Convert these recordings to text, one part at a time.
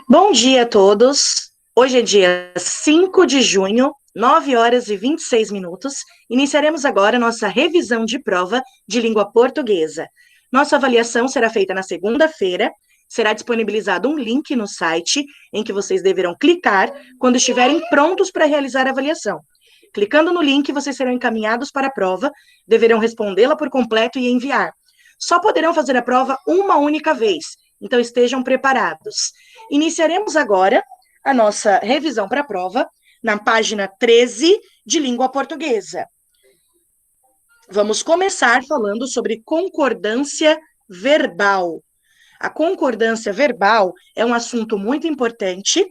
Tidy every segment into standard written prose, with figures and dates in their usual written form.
Bom dia a todos. Hoje é dia 5 de junho, 9 horas e 26 minutos. Iniciaremos agora nossa revisão de prova de língua portuguesa. Nossa avaliação será feita na segunda-feira. Será disponibilizado um link no site em que vocês deverão clicar quando estiverem prontos para realizar a avaliação. Clicando no link, vocês serão encaminhados para a prova, deverão respondê-la por completo e enviar. Só poderão fazer a prova uma única vez, então estejam preparados. Iniciaremos agora a nossa revisão para a prova na página 13 de língua portuguesa. Vamos começar falando sobre concordância verbal. A concordância verbal é um assunto muito importante,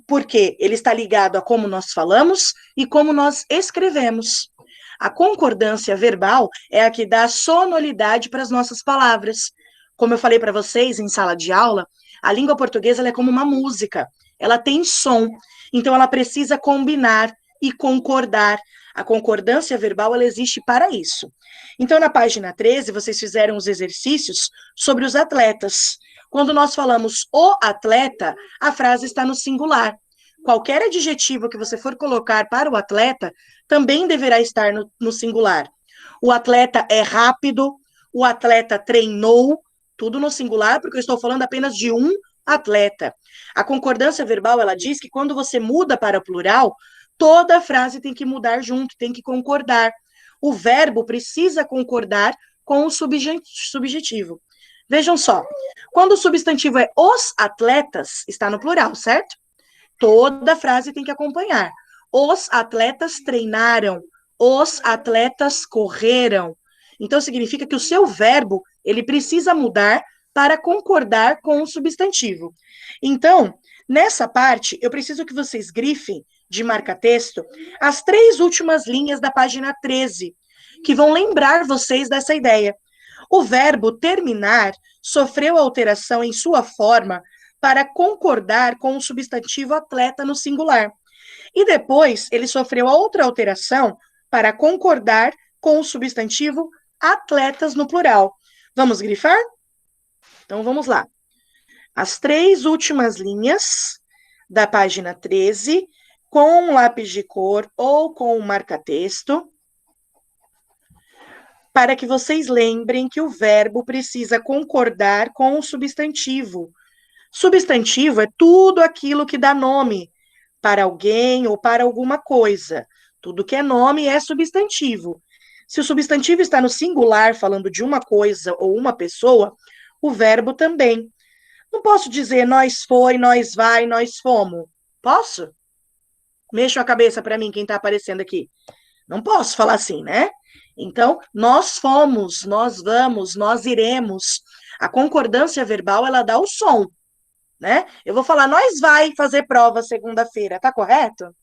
porque ele está ligado a como nós falamos e como nós escrevemos. A concordância verbal é a que dá sonoridade para as nossas palavras. Como eu falei para vocês em sala de aula, a língua portuguesa ela é como uma música. Ela tem som, então ela precisa combinar e concordar. A concordância verbal ela existe para isso. Então, na página 13, vocês fizeram os exercícios sobre os atletas. Quando nós falamos o atleta, a frase está no singular. Qualquer adjetivo que você for colocar para o atleta também deverá estar no singular. O atleta é rápido, o atleta treinou, tudo no singular, porque eu estou falando apenas de um atleta. A concordância verbal, ela diz que quando você muda para o plural, toda a frase tem que mudar junto, tem que concordar. O verbo precisa concordar com o subjetivo. Vejam só, quando o substantivo é os atletas, está no plural, certo? Toda a frase tem que acompanhar. Os atletas treinaram, os atletas correram. Então, significa que o seu verbo, ele precisa mudar para concordar com o substantivo. Então, nessa parte, eu preciso que vocês grifem de marca-texto as 3 últimas linhas da página 13, que vão lembrar vocês dessa ideia. O verbo terminar sofreu alteração em sua forma para concordar com o substantivo atleta no singular. E depois, ele sofreu outra alteração para concordar com o substantivo atletas no plural. Vamos grifar? Então, vamos lá. As 3 últimas linhas da página 13, com um lápis de cor ou com um marca-texto, para que vocês lembrem que o verbo precisa concordar com o substantivo. Substantivo é tudo aquilo que dá nome para alguém ou para alguma coisa. Tudo que é nome é substantivo. Se o substantivo está no singular, falando de uma coisa ou uma pessoa, o verbo também. Não posso dizer nós foi, nós vai, nós fomos. Posso? Mexam a cabeça para mim, quem está aparecendo aqui. Não posso falar assim, né? Então, nós fomos, nós vamos, nós iremos. A concordância verbal, ela dá o som, né? Eu vou falar, nós vai fazer prova segunda-feira, tá correto?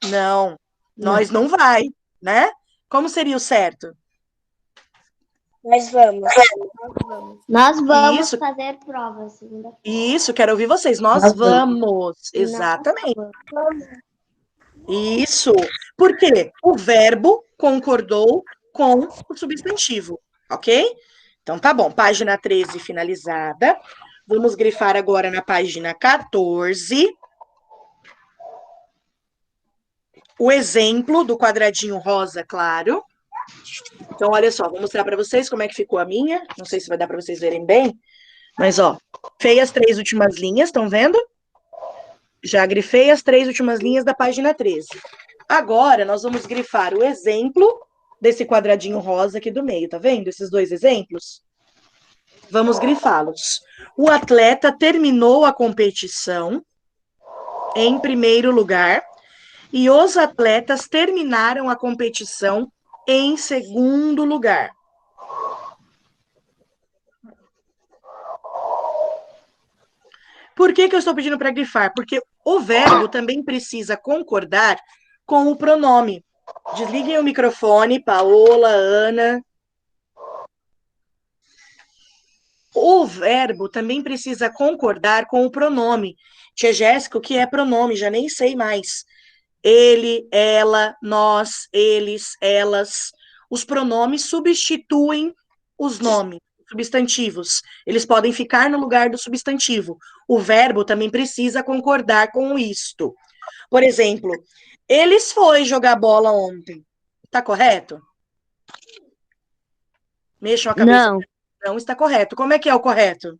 Não, nós não vai, né? Como seria o certo? Nós vamos. Nós vamos Isso. fazer prova segunda-feira. Isso, quero ouvir vocês. Nós vamos. Exatamente. Isso. Por quê? O verbo concordou com o substantivo, ok? Então, tá bom. Página 13 finalizada. Vamos grifar agora na página 14. O exemplo do quadradinho rosa claro. Então, olha só, vou mostrar para vocês como é que ficou a minha. Não sei se vai dar para vocês verem bem. Mas, ó, grifei as 3 últimas linhas, estão vendo? Já grifei as 3 últimas linhas da página 13. Agora, nós vamos grifar o exemplo desse quadradinho rosa aqui do meio, tá vendo? Esses 2 exemplos. Vamos grifá-los. O atleta terminou a competição em primeiro lugar e os atletas terminaram a competição em segundo lugar. Por que eu estou pedindo para grifar? Porque o verbo também precisa concordar com o pronome. Desliguem o microfone, Paola, Ana. O verbo também precisa concordar com o pronome. Tia Jéssica, o que é pronome? Já nem sei mais. Ele, ela, nós, eles, elas. Os pronomes substituem os nomes, substantivos, eles podem ficar no lugar do substantivo. O verbo também precisa concordar com isto. Por exemplo, eles foram jogar bola ontem. Tá correto? Mexam a cabeça. Não. Não está correto. Como é que é o correto?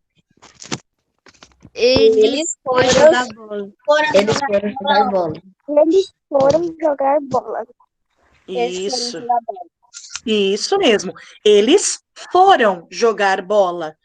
Eles foram jogar bola. Eles foram jogar bola. Eles foram jogar bola. Isso. Isso mesmo. Eles foram jogar bola.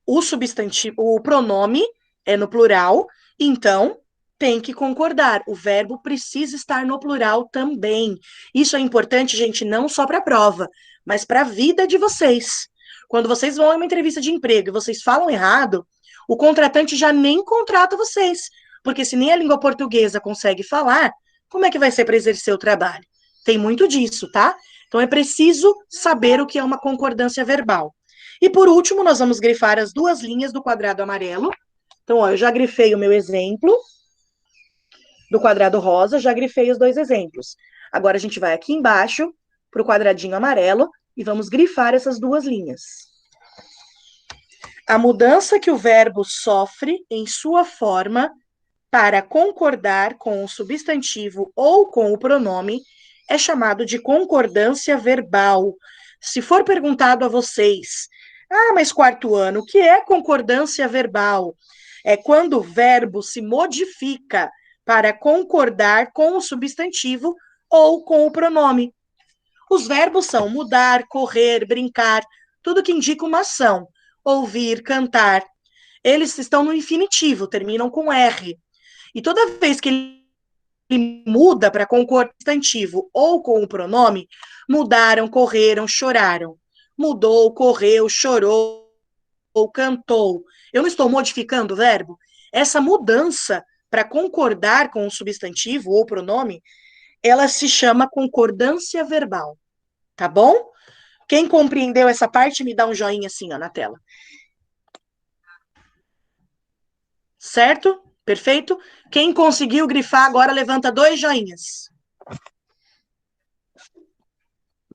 O substantivo, o pronome é no plural, então tem que concordar. O verbo precisa estar no plural também. Isso é importante, gente, não só para a prova, mas para a vida de vocês. Quando vocês vão em uma entrevista de emprego e vocês falam errado, o contratante já nem contrata vocês, porque se nem a língua portuguesa consegue falar, como é que vai ser para exercer o trabalho? Tem muito disso, tá? Então é preciso saber o que é uma concordância verbal. E por último, nós vamos grifar as duas linhas do quadrado amarelo. Então, ó, eu já grifei o meu exemplo do quadrado rosa, já grifei os dois exemplos. Agora a gente vai aqui embaixo para o quadradinho amarelo e vamos grifar essas duas linhas. A mudança que o verbo sofre em sua forma para concordar com o substantivo ou com o pronome é chamado de concordância verbal. Se for perguntado a vocês, mas quarto ano, o que é concordância verbal? É quando o verbo se modifica para concordar com o substantivo ou com o pronome. Os verbos são mudar, correr, brincar, tudo que indica uma ação. Ouvir, cantar. Eles estão no infinitivo, terminam com R. E toda vez que ele muda para concordar com o substantivo ou com o pronome, mudaram, correram, choraram. Mudou, correu, chorou, ou cantou. Eu não estou modificando o verbo? Essa mudança para concordar com o substantivo ou pronome, ela se chama concordância verbal. Tá bom? Quem compreendeu essa parte, me dá um joinha assim, ó, na tela. Certo? Perfeito? Quem conseguiu grifar agora, levanta 2 joinhas.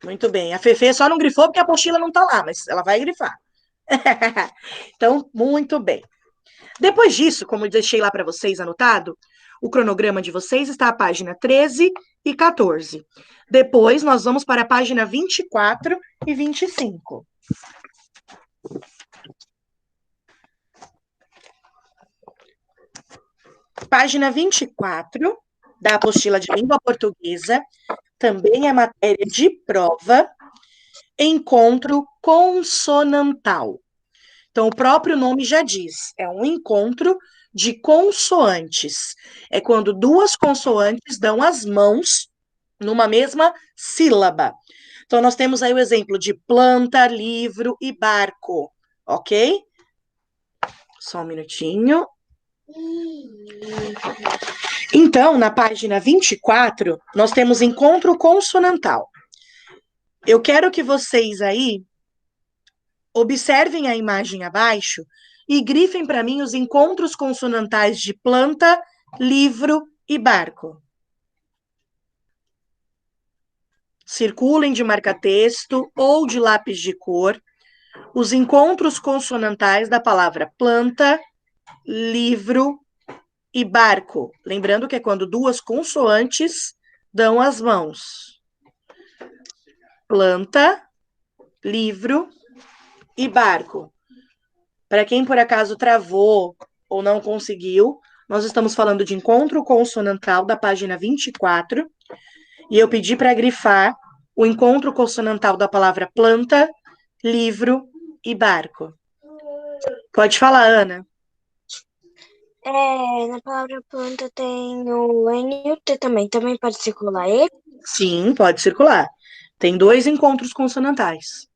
Muito bem. A Fefe só não grifou porque a apostila não tá lá, mas ela vai grifar. Então, muito bem. Depois disso, como eu deixei lá para vocês anotado, o cronograma de vocês está a página 13 e 14. Depois, nós vamos para a página 24 e 25. Página 24 da apostila de língua portuguesa, também é matéria de prova, encontro consonantal. Então, o próprio nome já diz, é um encontro de consoantes. É quando duas consoantes dão as mãos numa mesma sílaba. Então, nós temos aí o exemplo de planta, livro e barco, ok? Só um minutinho. Então, na página 24, nós temos encontro consonantal. Eu quero que vocês aí observem a imagem abaixo e grifem para mim os encontros consonantais de planta, livro e barco. Circulem de marca-texto ou de lápis de cor os encontros consonantais da palavra planta, livro e barco. Lembrando que é quando duas consoantes dão as mãos. Planta, livro e barco. Para quem por acaso travou ou não conseguiu, nós estamos falando de encontro consonantal da página 24, e eu pedi para grifar o encontro consonantal da palavra planta, livro e barco. Pode falar, Ana. Na palavra planta tem o N e o T também. Também pode circular ele? Sim, pode circular. Tem 2 encontros consonantais.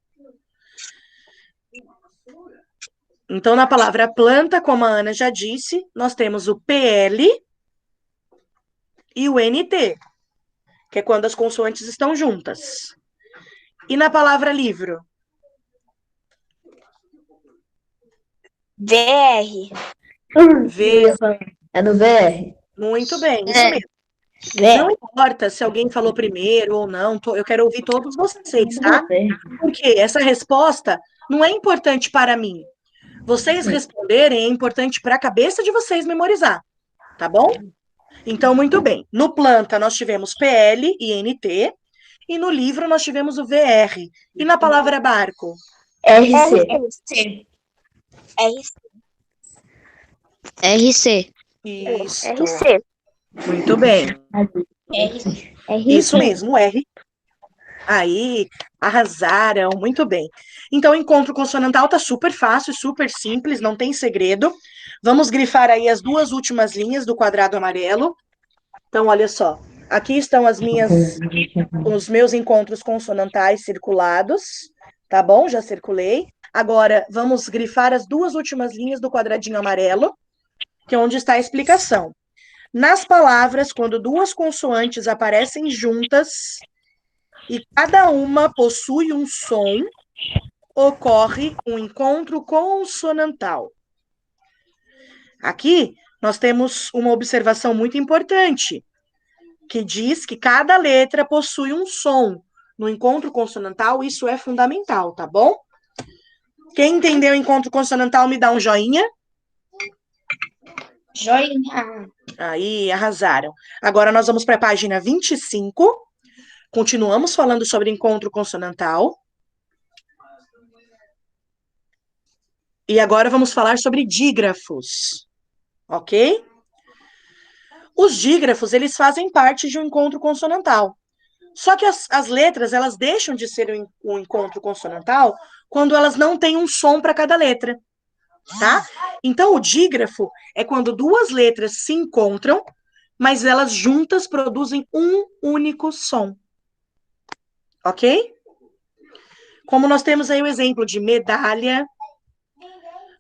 Então, na palavra planta, como a Ana já disse, nós temos o PL e o NT, que é quando as consoantes estão juntas. E na palavra livro? VR. V. É no VR? Muito bem, isso mesmo. Não importa se alguém falou primeiro ou não, eu quero ouvir todos vocês, tá? Porque essa resposta não é importante para mim. Vocês responderem é importante para a cabeça de vocês memorizar, tá bom? Então, muito bem. No planta, nós tivemos PL e NT, e no livro nós tivemos o VR. E na palavra barco? RC. RC. Isso. RC. Muito bem. Isso mesmo, o R. Aí, arrasaram, muito bem. Então, o encontro consonantal tá super fácil, super simples, não tem segredo. Vamos grifar aí as duas últimas linhas do quadrado amarelo. Então, olha só. Aqui estão os meus encontros consonantais circulados, tá bom? Já circulei. Agora, vamos grifar as duas últimas linhas do quadradinho amarelo, que é onde está a explicação. Nas palavras, quando duas consoantes aparecem juntas e cada uma possui um som, ocorre um encontro consonantal. Aqui, nós temos uma observação muito importante, que diz que cada letra possui um som. No encontro consonantal, isso é fundamental, tá bom? Quem entendeu o encontro consonantal, me dá um joinha. Joinha. Aí, arrasaram. Agora nós vamos para a página 25. Continuamos falando sobre encontro consonantal. E agora vamos falar sobre dígrafos, ok? Os dígrafos, eles fazem parte de um encontro consonantal. Só que as letras, elas deixam de ser um encontro consonantal quando elas não têm um som para cada letra, tá? Então, o dígrafo é quando duas letras se encontram, mas elas juntas produzem um único som. Ok? Como nós temos aí o exemplo de medalha,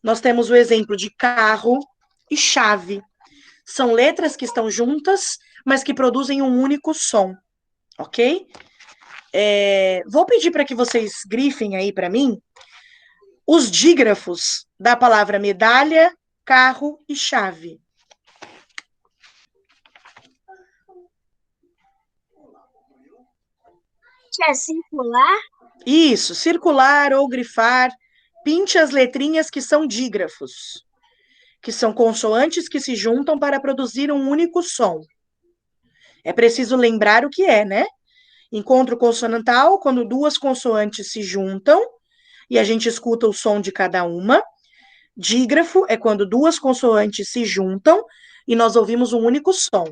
nós temos o exemplo de carro e chave. São letras que estão juntas, mas que produzem um único som. Ok? Vou pedir para que vocês grifem aí para mim os dígrafos da palavra medalha, carro e chave. Quer circular? Isso, circular ou grifar. Pinte as letrinhas que são dígrafos, que são consoantes que se juntam para produzir um único som. É preciso lembrar o que é, né? Encontro consonantal, quando duas consoantes se juntam e a gente escuta o som de cada uma. Dígrafo é quando duas consoantes se juntam e nós ouvimos um único som.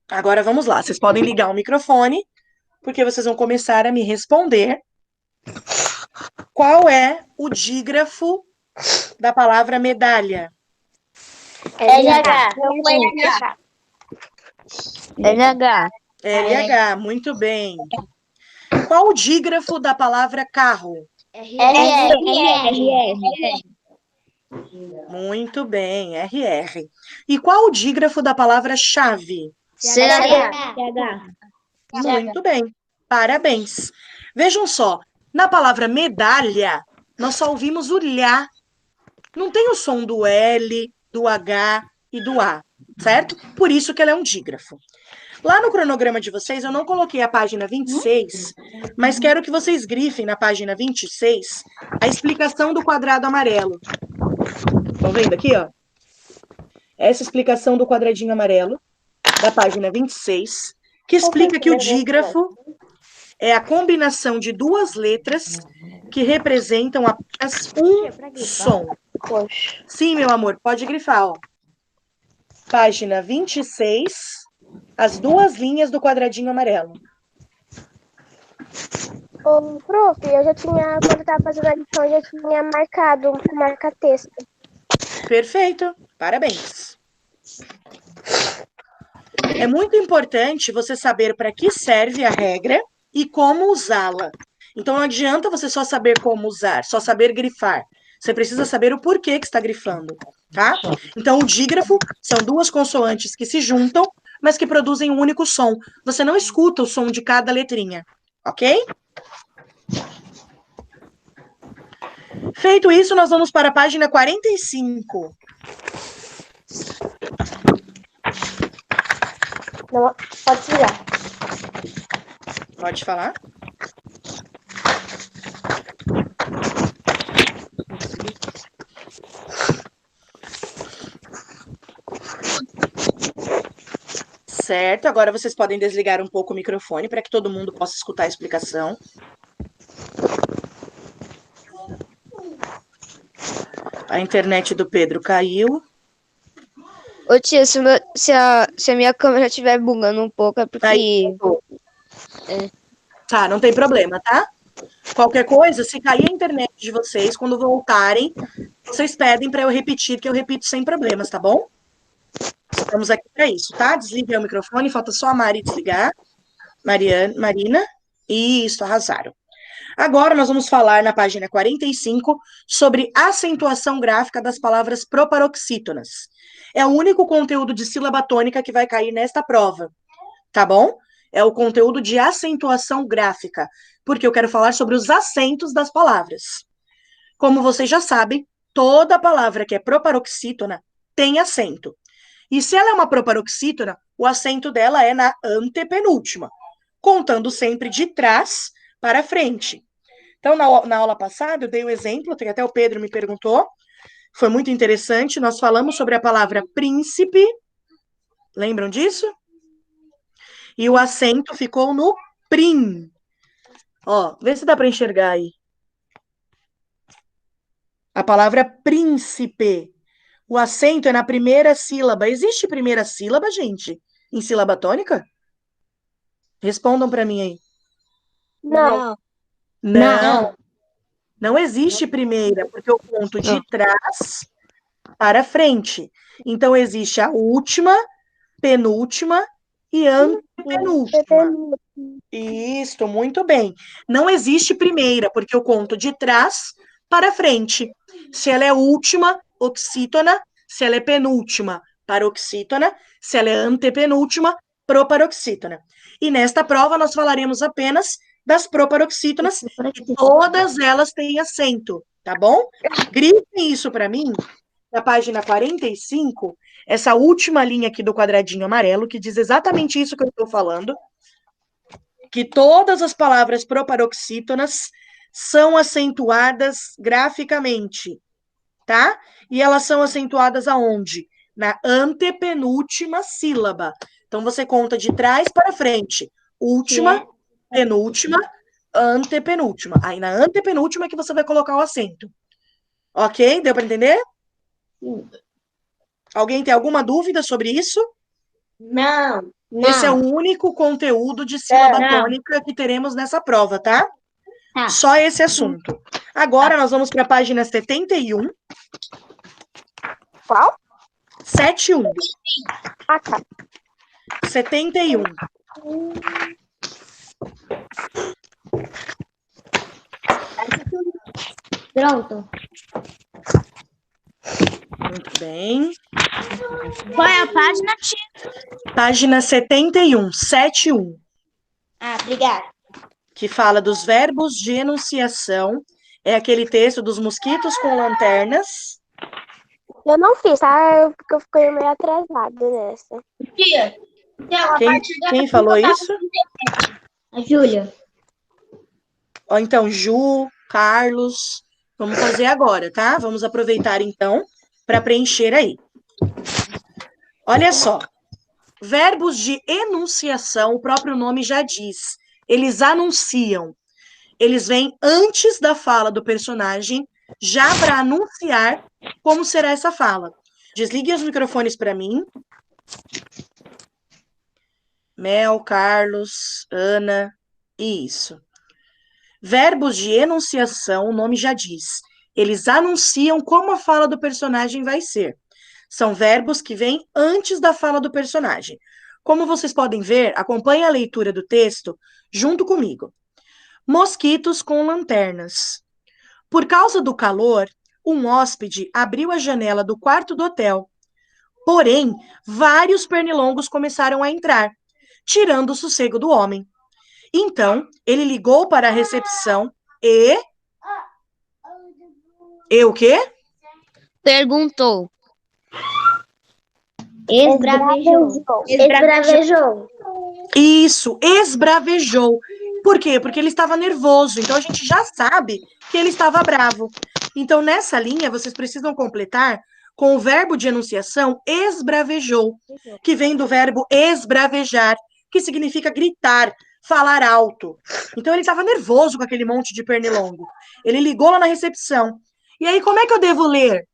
Agora vamos lá, vocês podem ligar o microfone, porque vocês vão começar a me responder. Qual é o dígrafo da palavra medalha? LH. LH. LH, muito bem. Qual o dígrafo da palavra carro? Muito bem, RR. E qual o dígrafo da palavra chave? CH. Muito bem, parabéns. Vejam só, na palavra medalha, nós só ouvimos o lhá. Não tem o som do L, do H e do A, certo? Por isso que ela é um dígrafo. Lá no cronograma de vocês, eu não coloquei a página 26, mas quero que vocês grifem na página 26 a explicação do quadrado amarelo. Estão vendo aqui, ó? Essa explicação do quadradinho amarelo, da página 26, que explica que o dígrafo é a combinação de duas letras que representam apenas um som. Sim, meu amor, pode grifar, ó. Página 26, as duas linhas do quadradinho amarelo. Ô, prof, eu já tinha, quando eu tava fazendo a lição, eu já tinha marcado um marca-texto. Perfeito, parabéns. É muito importante você saber para que serve a regra e como usá-la. Então, não adianta você só saber como usar, só saber grifar. Você precisa saber o porquê que está grifando, tá? Então, o dígrafo são duas consoantes que se juntam, mas que produzem um único som. Você não escuta o som de cada letrinha, ok? Feito isso, nós vamos para a página 45. Não, pode desligar. Pode falar. Certo, agora vocês podem desligar um pouco o microfone para que todo mundo possa escutar a explicação. A internet do Pedro caiu. Ô tia, se a minha câmera estiver bugando um pouco, é porque. Tá, não tem problema, tá? Qualquer coisa, se cair a internet de vocês, quando voltarem, vocês pedem para eu repetir, que eu repito sem problemas, tá bom? Estamos aqui para isso, tá? Desliguei o microfone, falta só a Mari desligar. Marina. Isso, arrasaram. Agora nós vamos falar na página 45 sobre acentuação gráfica das palavras proparoxítonas. É o único conteúdo de sílaba tônica que vai cair nesta prova, tá bom? É o conteúdo de acentuação gráfica, porque eu quero falar sobre os acentos das palavras. Como vocês já sabem, toda palavra que é proparoxítona tem acento. E se ela é uma proparoxítona, o acento dela é na antepenúltima, contando sempre de trás para frente. Então, na aula passada, eu dei o exemplo, até o Pedro me perguntou, foi muito interessante, nós falamos sobre a palavra príncipe, lembram disso? E o acento ficou no prim. Ó, vê se dá para enxergar aí. A palavra príncipe. O acento é na primeira sílaba. Existe primeira sílaba, gente? Em sílaba tônica? Respondam para mim aí. Não. Não. Não existe primeira, porque eu conto de trás para frente. Então, existe a última, penúltima e antepenúltima. Isso, muito bem. Não existe primeira, porque eu conto de trás para frente. Se ela é última, oxítona. Se ela é penúltima, paroxítona. Se ela é antepenúltima, proparoxítona. E nesta prova nós falaremos apenas das proparoxítonas, e todas elas têm acento, tá bom? Grifem isso para mim, na página 45, essa última linha aqui do quadradinho amarelo, que diz exatamente isso que eu estou falando, que todas as palavras proparoxítonas são acentuadas graficamente, tá? E elas são acentuadas aonde? Na antepenúltima sílaba. Então, você conta de trás para frente. Última, penúltima, antepenúltima. Aí, na antepenúltima é que você vai colocar o acento. Ok? Deu para entender? Alguém tem alguma dúvida sobre isso? Não. Esse é o único conteúdo de sílaba Não. tônica que teremos nessa prova, tá? Tá. Só esse assunto. Agora nós vamos para a página 71. Qual? 71. Ah, tá. 71. Pronto. Muito bem. Qual é a página, tia? Página 71, 71, Ah, obrigada. que fala dos verbos de enunciação. É aquele texto dos mosquitos com lanternas. Eu não fiz, tá? Porque eu fiquei meio atrasado nessa. Tia, Quem falou isso? a Júlia. Ó, então, Ju, Carlos. Vamos fazer agora, tá? Vamos aproveitar, então, para preencher aí. Olha só. Verbos de enunciação, o próprio nome já diz. Eles anunciam. Eles vêm antes da fala do personagem, já para anunciar como será essa fala. Desliguem os microfones para mim. Mel, Carlos, Ana, isso. Verbos de enunciação, o nome já diz. Eles anunciam como a fala do personagem vai ser. São verbos que vêm antes da fala do personagem. Como vocês podem ver, acompanhe a leitura do texto junto comigo. Mosquitos com lanternas. Por causa do calor, um hóspede abriu a janela do quarto do hotel. Porém, vários pernilongos começaram a entrar, tirando o sossego do homem. Então, ele ligou para a recepção e... E o quê? Perguntou. Esbravejou. Esbravejou. Isso, esbravejou. Por quê? Porque ele estava nervoso. Então, a gente já sabe que ele estava bravo. Então, nessa linha, vocês precisam completar com o verbo de enunciação esbravejou, que vem do verbo esbravejar, que significa gritar, falar alto. Então, ele estava nervoso com aquele monte de pernilongo. Ele ligou lá na recepção. E aí, como é que eu devo ler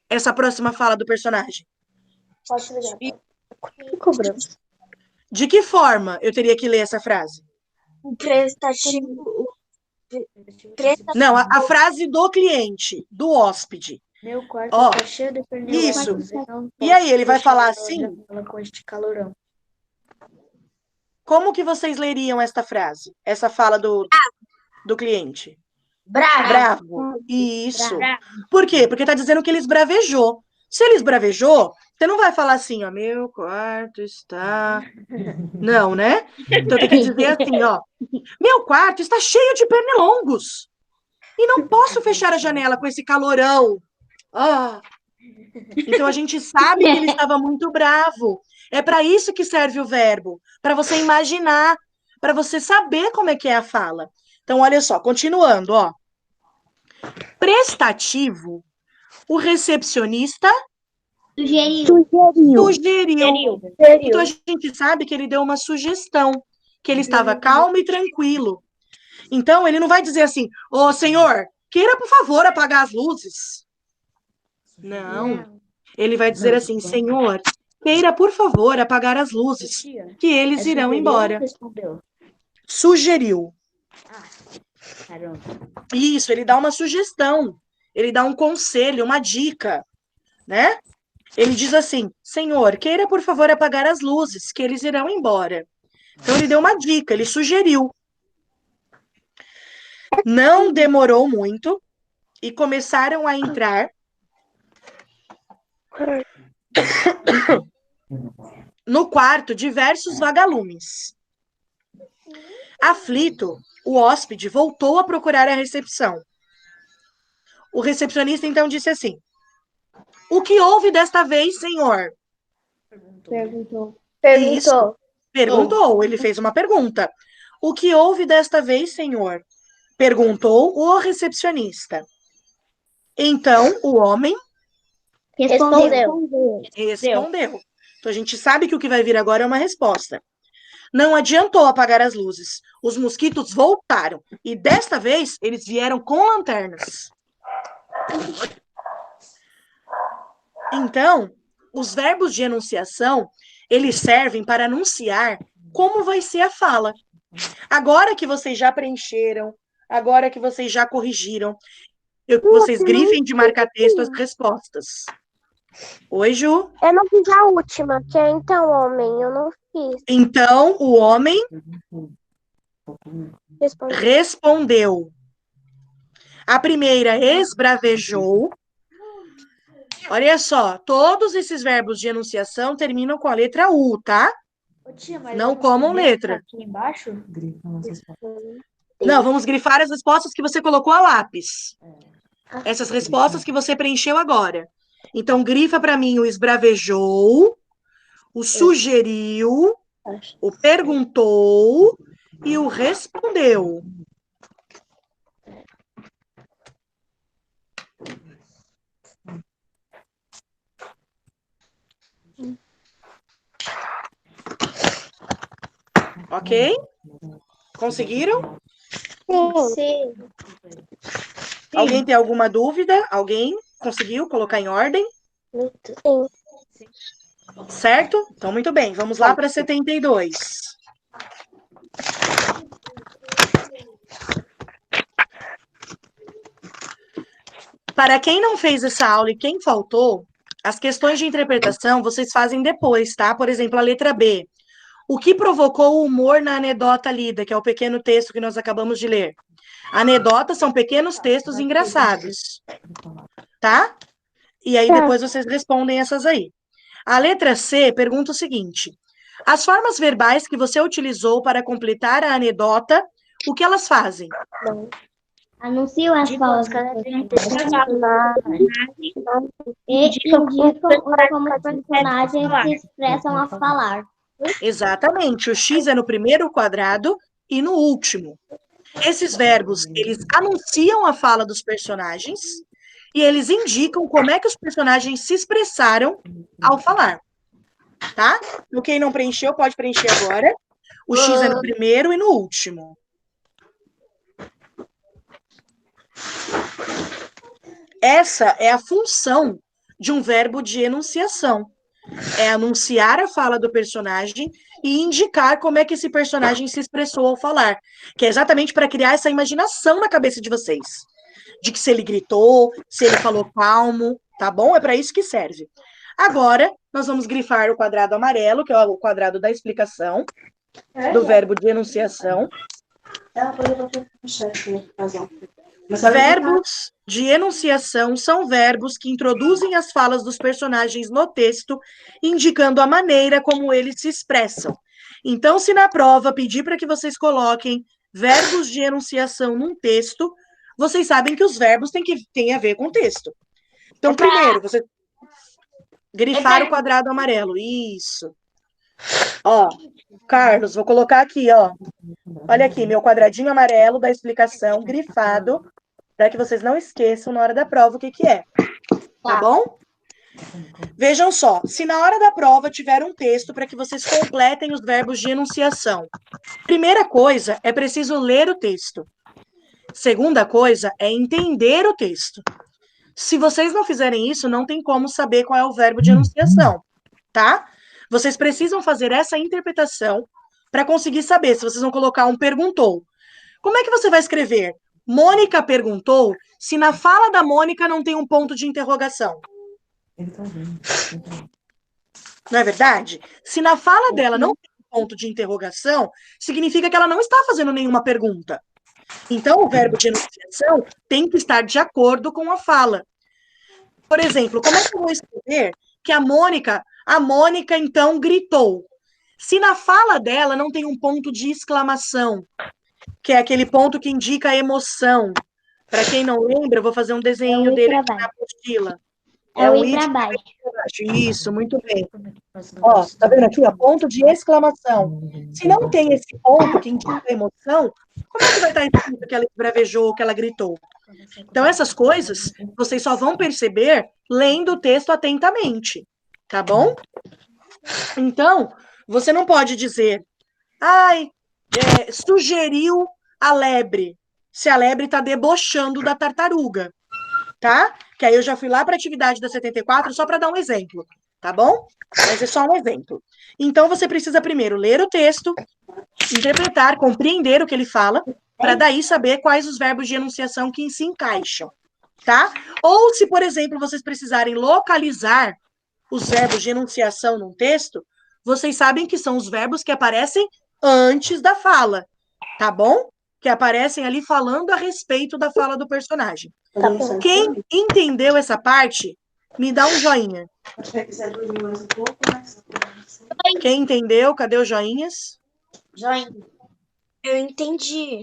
essa próxima fala do personagem? Pode ligar. Cobramos. De que forma eu teria que ler essa frase? O prestativo. Não, a frase do cliente, do hóspede. Meu quarto Ó, tá cheio de pernilongos. isso. Eu não E aí, posso ele vai deixar falar a assim? janela com este calorão. Como que vocês leriam esta frase? Essa fala do cliente? Bravo. Bravo. Isso. Por quê? Porque tá dizendo que ele esbravejou. Se ele esbravejou, você não vai falar assim, ó, meu quarto está... Não, né? Então tem que dizer assim, ó, meu quarto está cheio de pernilongos. E não posso fechar a janela com esse calorão. Ah. Então a gente sabe que ele estava muito bravo. É para isso que serve o verbo, para você imaginar, para você saber como é que é a fala. Então olha só, continuando, ó. Prestativo, o recepcionista sugeriu. Então a gente sabe que ele deu uma sugestão, que ele estava calmo e tranquilo. Então ele não vai dizer assim, ô senhor, queira por favor apagar as luzes. Não. Ele vai dizer assim, senhor, queira por favor apagar as luzes, que eles irão embora. Respondeu. Sugeriu. Caramba. Isso, ele dá uma sugestão, ele dá um conselho, uma dica, né? Ele diz assim, senhor, queira por favor apagar as luzes, que eles irão embora. Então ele deu uma dica, ele sugeriu. Não demorou muito e começaram a entrar no quarto diversos vagalumes. Aflito, o hóspede voltou a procurar a recepção. O recepcionista então disse assim, o que houve desta vez, senhor? Perguntou. Isso. Perguntou, ele fez uma pergunta. O que houve desta vez, senhor? Perguntou o recepcionista. Então, o homem Respondeu. respondeu. Então, a gente sabe que o que vai vir agora é uma resposta. Não adiantou apagar as luzes. Os mosquitos voltaram. E desta vez, eles vieram com lanternas. Então, os verbos de enunciação, eles servem para anunciar como vai ser a fala. Agora que vocês já preencheram, agora que vocês já corrigiram, vocês grifem de marca-texto as respostas. Oi, Ju. Eu não fiz a última, que é então, homem. Eu não fiz. Então, o homem Respondi. respondeu. A primeira esbravejou. Olha só, todos esses verbos de enunciação terminam com a letra U, tá? Ô, tia, mas Não eu comam posso ver letra. Aqui embaixo? Não, vamos grifar as respostas que você colocou a lápis. Essas respostas que você preencheu agora. Então, grifa para mim o esbravejou, o sugeriu, o perguntou e o respondeu. Ok? Conseguiram? Sim. Alguém tem alguma dúvida? Alguém conseguiu colocar em ordem? Sim. Certo? Então, muito bem. Vamos lá para 72. Para quem não fez essa aula e quem faltou, as questões de interpretação vocês fazem depois, tá? Por exemplo, a letra B. O que provocou o humor na anedota lida, que é o pequeno texto que nós acabamos de ler? Anedotas são pequenos textos engraçados, tá? E aí depois vocês respondem essas aí. A letra C pergunta o seguinte: as formas verbais que você utilizou para completar a anedota, o que elas fazem? Anunciam as De falas cada dos tem personagens e indicam como os personagens se expressam ao falar. Exatamente. O X é no primeiro quadrado e no último. Esses verbos, eles anunciam a fala dos personagens e eles indicam como é que os personagens se expressaram ao falar, tá? No quem não preencheu, pode preencher agora. O X é no primeiro e no último. Essa é a função de um verbo de enunciação. É anunciar a fala do personagem e indicar como é que esse personagem se expressou ao falar. Que é exatamente para criar essa imaginação na cabeça de vocês. De que se ele gritou, se ele falou calmo, tá bom? É para isso que serve. Agora, nós vamos grifar o quadrado amarelo, que é o quadrado da explicação do verbo de enunciação. Verbos de enunciação são verbos que introduzem as falas dos personagens no texto, indicando a maneira como eles se expressam. Então, se na prova pedir para que vocês coloquem verbos de enunciação num texto, vocês sabem que os verbos têm a ver com o texto. Então, primeiro, você grifar o quadrado amarelo. Isso. Ó, Carlos, vou colocar aqui, ó. Olha aqui, meu quadradinho amarelo da explicação, grifado, para que vocês não esqueçam na hora da prova o que que é. Tá bom? Vejam só, se na hora da prova tiver um texto para que vocês completem os verbos de enunciação. Primeira coisa, é preciso ler o texto. Segunda coisa, é entender o texto. Se vocês não fizerem isso, não tem como saber qual é o verbo de enunciação, tá? Vocês precisam fazer essa interpretação para conseguir saber se vocês vão colocar um perguntou. Como é que você vai escrever? Mônica perguntou se na fala da Mônica não tem um ponto de interrogação. Não é verdade? Se na fala dela não tem um ponto de interrogação, significa que ela não está fazendo nenhuma pergunta. Então, o verbo de enunciação tem que estar de acordo com a fala. Por exemplo, como é que eu vou escrever que a Mônica então gritou? Se na fala dela não tem um ponto de exclamação, que é aquele ponto que indica a emoção. Para quem não lembra, eu vou fazer um desenho dele aqui na apostila. É o i para baixo. Isso, muito bem. Ó, tá vendo aqui, ó, ponto de exclamação. Se não tem esse ponto que indica a emoção, como é que vai estar escrito que ela esbravejou, que ela gritou? Então, essas coisas, vocês só vão perceber lendo o texto atentamente, tá bom? Então, você não pode dizer, sugeriu a lebre, se a lebre está debochando da tartaruga, tá? Que aí eu já fui lá para a atividade da 74 só para dar um exemplo, tá bom? Mas é só um exemplo. Então, você precisa primeiro ler o texto, interpretar, compreender o que ele fala, para daí saber quais os verbos de enunciação que se encaixam, tá? Ou se, por exemplo, vocês precisarem localizar os verbos de enunciação num texto, vocês sabem que são os verbos que aparecem antes da fala, tá bom? Que aparecem ali falando a respeito da fala do personagem. Quem entendeu essa parte, me dá um joinha. Quem entendeu? Cadê os joinhas? Joinha. Eu entendi.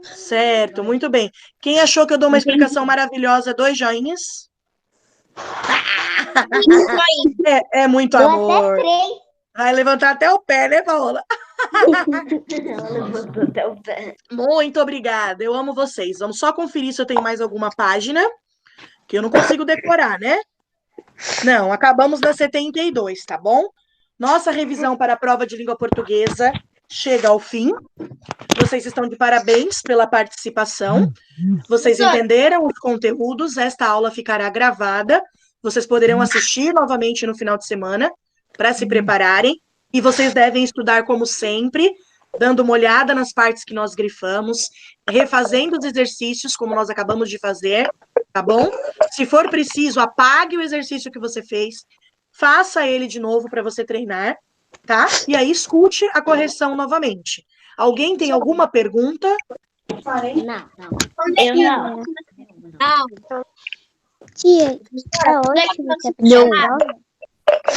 Certo, muito bem. Quem achou que eu dou uma explicação maravilhosa, 2 joinhas? É muito amor. Até 3. Vai levantar até o pé, né, Paola? Ela levantou até o pé. Muito obrigada, eu amo vocês. Vamos só conferir se eu tenho mais alguma página, que eu não consigo decorar, né? Não, acabamos na 72, tá bom? Nossa revisão para a prova de língua portuguesa chega ao fim. Vocês estão de parabéns pela participação. Vocês entenderam os conteúdos, esta aula ficará gravada. Vocês poderão assistir novamente no final de semana para se prepararem. E vocês devem estudar como sempre, dando uma olhada nas partes que nós grifamos, refazendo os exercícios, como nós acabamos de fazer, tá bom? Se for preciso, apague o exercício que você fez, faça ele de novo para você treinar, tá? E aí escute a correção novamente. Alguém tem alguma pergunta? Não. Eu não. Tia, pra hoje que você aprendeu?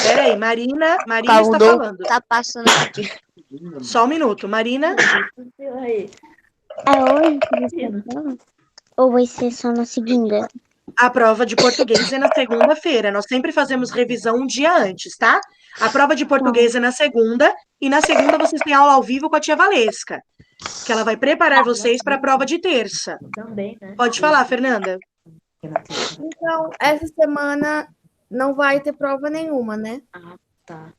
Peraí, Marina está falando. Tá passando aqui. Só um minuto, Marina. É hoje que você aprendeu? Ou vai ser só na segunda? A prova de português é na segunda-feira. Nós sempre fazemos revisão um dia antes, tá? A prova de português é na segunda, e na segunda vocês têm aula ao vivo com a tia Valesca, que ela vai preparar vocês para a prova de terça. Também, né? Pode falar, Fernanda. Então, essa semana não vai ter prova nenhuma, né? Tá.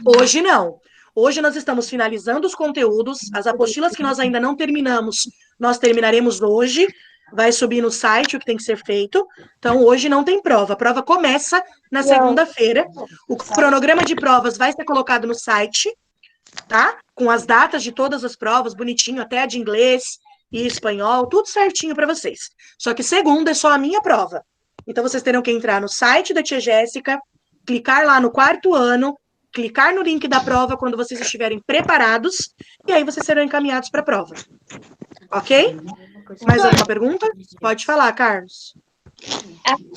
Hoje não. Hoje nós estamos finalizando os conteúdos, as apostilas que nós ainda não terminamos, nós terminaremos hoje. Vai subir no site o que tem que ser feito. Então, hoje não tem prova. A prova começa na segunda-feira. O cronograma de provas vai ser colocado no site, tá? Com as datas de todas as provas, bonitinho, até a de inglês e espanhol, tudo certinho para vocês. Só que segunda é só a minha prova. Então, vocês terão que entrar no site da tia Jéssica, clicar lá no 4º ano, clicar no link da prova quando vocês estiverem preparados, e aí vocês serão encaminhados para a prova. Ok? Mais alguma pergunta? Pode falar, Carlos.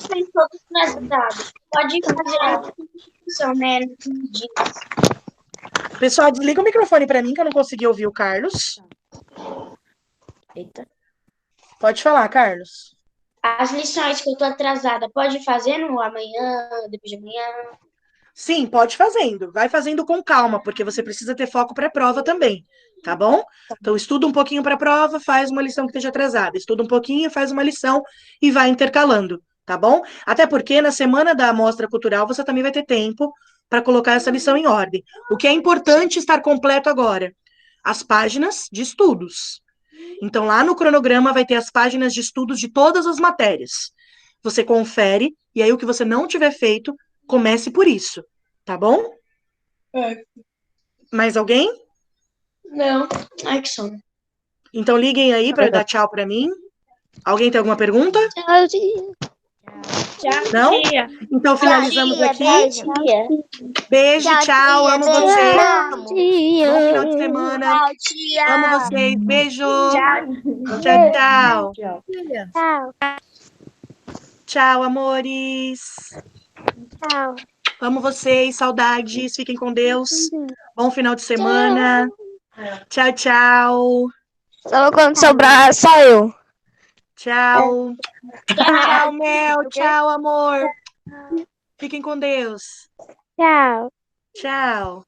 Tem todos atrasados. Pode fazer a inscrição, né? Nos dias. Pessoal, desliga o microfone para mim, que eu não consegui ouvir o Carlos. Eita. Pode falar, Carlos. As lições que eu tô atrasada, pode fazer no amanhã, depois de amanhã? Sim, pode fazendo. Vai fazendo com calma, porque você precisa ter foco para a prova também, tá bom? Então, estuda um pouquinho para a prova, faz uma lição que esteja atrasada. Estuda um pouquinho, faz uma lição e vai intercalando, tá bom? Até porque na semana da amostra cultural você também vai ter tempo para colocar essa lição em ordem. O que é importante estar completo agora? As páginas de estudos. Então, lá no cronograma vai ter as páginas de estudos de todas as matérias. Você confere, e aí o que você não tiver feito, comece por isso, tá bom? Mais alguém? Não. Ai, que sono. Então liguem aí para dar tchau para mim. Alguém tem alguma pergunta? Tchau, tia. Não? Então finalizamos aqui. Beijo. Beijo, tchau, amo vocês. Bom Tia. final de semana. Tia. Amo vocês. Beijo. Tchau, tchau. Tchau. Tchau, amores. Tchau. Amo vocês, saudades. Fiquem com Deus. Bom final de semana. Tchau, tchau. Só quando sobrar, só eu. Tchau. Tchau, Mel. Tchau, amor. Fiquem com Deus. Tchau. Tchau.